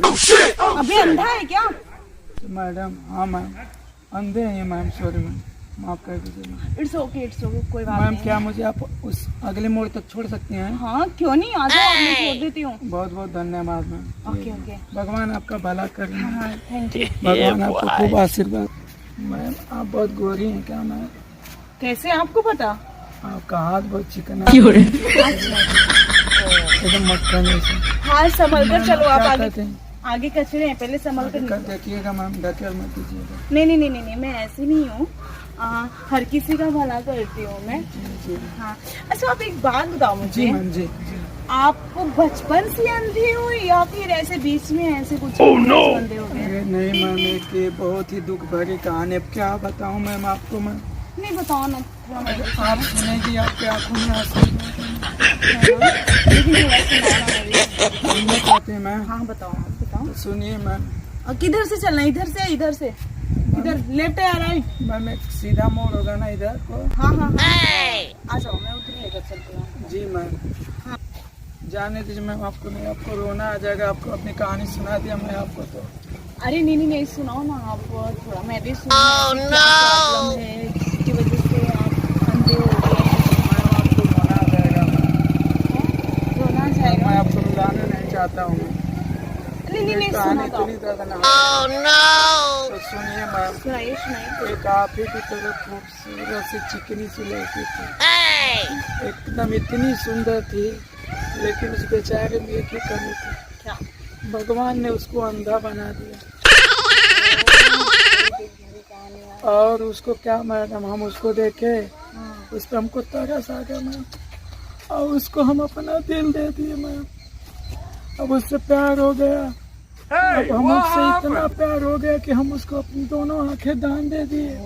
Sorry. अभी अंधा है क्या? मैडम हाँ मैम अंधे हैं मैम, सॉरी मैम, माफ कर दीजिए मैम। इट्स ओके कोई बात मैम नहीं। क्या मुझे आप उस अगले मोड़ तक छोड़ सकती हैं? हाँ क्यों नहीं, आ जाओ, मैं छोड़ देती हूँ। बहुत बहुत धन्यवाद मैम। ओके भगवान आपका भला करे। हाँ थैंक यू। भगवान आपको खूब आशीर्वाद। मैम आप बहुत गोरी हैं क्या मैम? कैसे आपको पता? आपका हाथ बहुत चिकना है, एकदम मक्खन जैसे। हाँ संभल कर चलो, आप क्या आगे कहते हैं? आगे कचरे हैं, पहले संभल कर निकलो। देखिएगा मैम, ढकेल मत दीजिएगा। नहीं, मैं ऐसी नहीं हूँ, हर किसी का भला करती हूँ मैं। जी हाँ अच्छा आप एक बात बताओ मुझे, जी मैम जी। आपको बचपन से अंधे हो या फिर ऐसे बीच में ऐसे कुछ अंधे हो गए? अरे नहीं मैम, एक ये बहुत ही दुख भरी कहानी, अब क्या बताऊँ मैम आपको। मैं नहीं बताओ ना, आप सुनेगी आपके आंखों में आंसू लेकिन थोड़ा सा सुनना चाहते हैं मैम? हाँ बताओ। तो सुनिए मैम। किधर से चलना, इधर से इधर से? इधर लेफ्ट या राइट? मैम एक सीधा मोड़ होगा ना इधर को। हाँ आ जाओ, मैं उधर लेकर चलती हूँ। जी मैम। जाने दीजिए मैम, आपको नहीं, आपको रोना आ जाएगा। आपको अपनी कहानी सुना दिया मैं आपको तो। अरे नहीं सुनाओ ना आप थोड़ा, मैं भी प्रॉब्लम है जिसकी वजह से आप अंधे हो गए। मैम आपको रोना आ जाएगा। रोना मैं जाएगा? आपको रुलाना नहीं चाहता हूँ। नहीं कहानी सुना इतनी दर्दनाक तो सुनिए मैम। सुनाइए। एक आप ही की तरह खूबसूरत सी चिकनी सी लड़की थी, एकदम इतनी सुंदर थी, लेकिन उस बेचारे में एक ही कमी थी, क्या? भगवान ने उसको अंधा बना दिया। और उसको क्या मैडम, हम उसको देखे, उस पर हमको तरस आ गया मैम, और उसको हम अपना दिल दे दिए मैम। अब उससे प्यार हो गया, अब हम उससे इतना प्यार हो गया कि हम उसको अपनी दोनों आंखें दान दे दिए।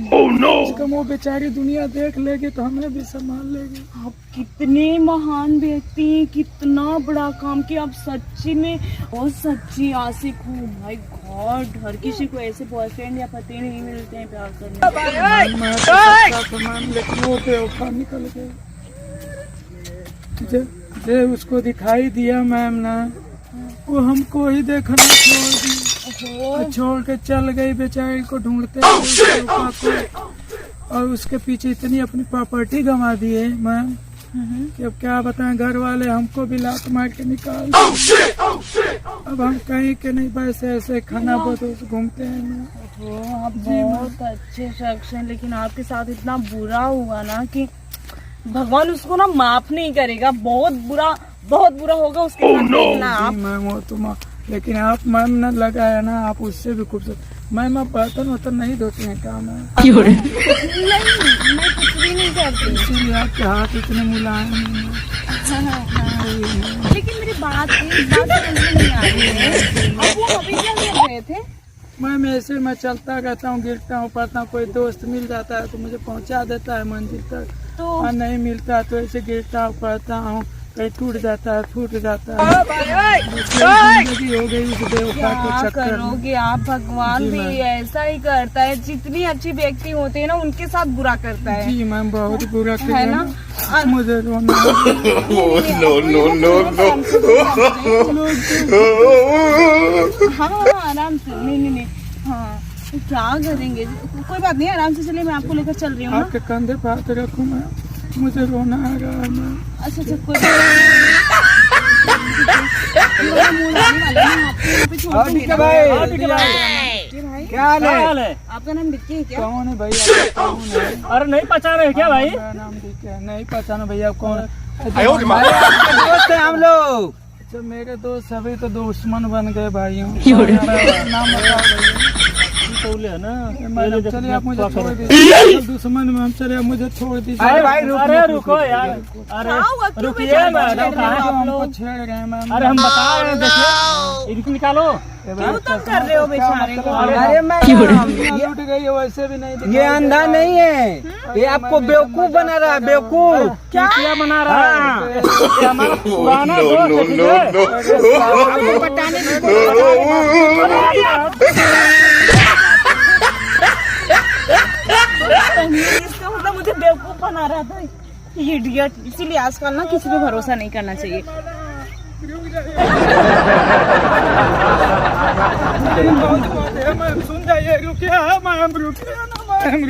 उसका वो बेचारी दुनिया देख लेगी तो हमें भी संभाल लेगी। आप कितने महान व्यक्ति हैं, कितना बड़ा काम किया आप, सच्ची में बहुत सच्ची आशिक हूँ। माय गॉड, हर किसी को ऐसे बॉयफ्रेंड या पति नहीं मिलते हैं प्यार करने। मैं तो सच्चा सामान, लेकिन वो बेवफा निकल गए। जे उसको दिखाई दिया मैम ना, वो हमको ही देखना छोड़ दी, छोड़ के चल गई बेचारी को ढूंढते हुए को, और उसके पीछे इतनी अपनी प्रॉपर्टी गंवा दी है मैम कि अब क्या बताएं, घर वाले हमको भी लात मार के निकाल दिए। अब हम कहीं के नहीं, बस ऐसे खाना बदोश घूमते हैं मैम। आप बहुत अच्छे शख्स हैं, लेकिन आपके साथ इतना बुरा हुआ ना कि भगवान उसको ना माफ नहीं करेगा, बहुत बुरा होगा उसके साथ। देखना आप। मैम वो तो लेकिन आप मैम न लगा है ना, आप उससे भी खूबसूरत। मैम आप बर्तन वर्तन नहीं धोते हैं क्या मैम? नहीं मैं कुछ भी नहीं करती, इसीलिए आपके हाथ इतने मुलायम हैं। लेकिन मेरी बात समझ में नहीं आ रही है। अब वो अभी क्या कर रहे थे? मैम ऐसे मैं चलता रहता हूँ, गिरता हूँ, पड़ता हूँ, कोई दोस्त मिल जाता है तो मुझे पहुँचा देता है मंदिर तक, तो और नहीं मिलता तो ऐसे गिरता हूँ, पड़ता हूँ, कहीं टूट जाता है, फूट जाता है। जिंदगी हो गई उस बेवफा के क्या चक्कर में। करोगे आप, भगवान जी भी मैम। ऐसा ही करता है, जितनी अच्छी व्यक्ति होते हैं ना उनके साथ बुरा करता है। जी मैम बहुत बुरा है किया ना? ना, मुझे रोना आ गया। हाँ आराम से, नहीं हाँ क्या करेंगे, कोई बात नहीं, आराम से चलिए, मैं आपको लेकर चल रही हूँ ना। आपके कंधे पे हाथ रखूँ मैं, मुझे रोना आ रहा है मैम। अच्छा कोई बात नहीं। क्या हाल है? आपका नाम डिक्की है क्या? कौन है भैया, कौन है? अरे नहीं पहचान रहे क्या भाई? मेरा नाम डिक्की है। नहीं पहचानो भैया, कौन है? दोस्त है हम लोग। अच्छा मेरे दोस्त सभी तो दुश्मन बन गए भाइयों। नाम बताओ भैया। है ना, मैडम चलिए आप मुझे छोड़ दीजिए, दुश्मन में हम चले, मुझे छोड़ दीजिए। अरे भाई रुको यार, अरे रुकिए मैडम, हमको छेड़ रहे हैं मैम। अरे हम बता रहे हैं, देखिए इनको निकालो। क्यों तंग कर रहे हो बेचारे को? अरे मैं लूट गई है, वैसे भी नहीं, ये अंधा नहीं है, ये आपको बेवकूफ बना रहा है, बेवकूफ। क्या बना रहा है? ये हमारा पुराना दोस्त है, पटाने इसका मतलब मुझे बेवकूफ बना रहा था, इडियट। इसीलिए आजकल ना किसी पे भरोसा नहीं करना चाहिए। बहुत बात है मैम, सुन जाइए, रुकिए मैम, रुकिए ना मैम।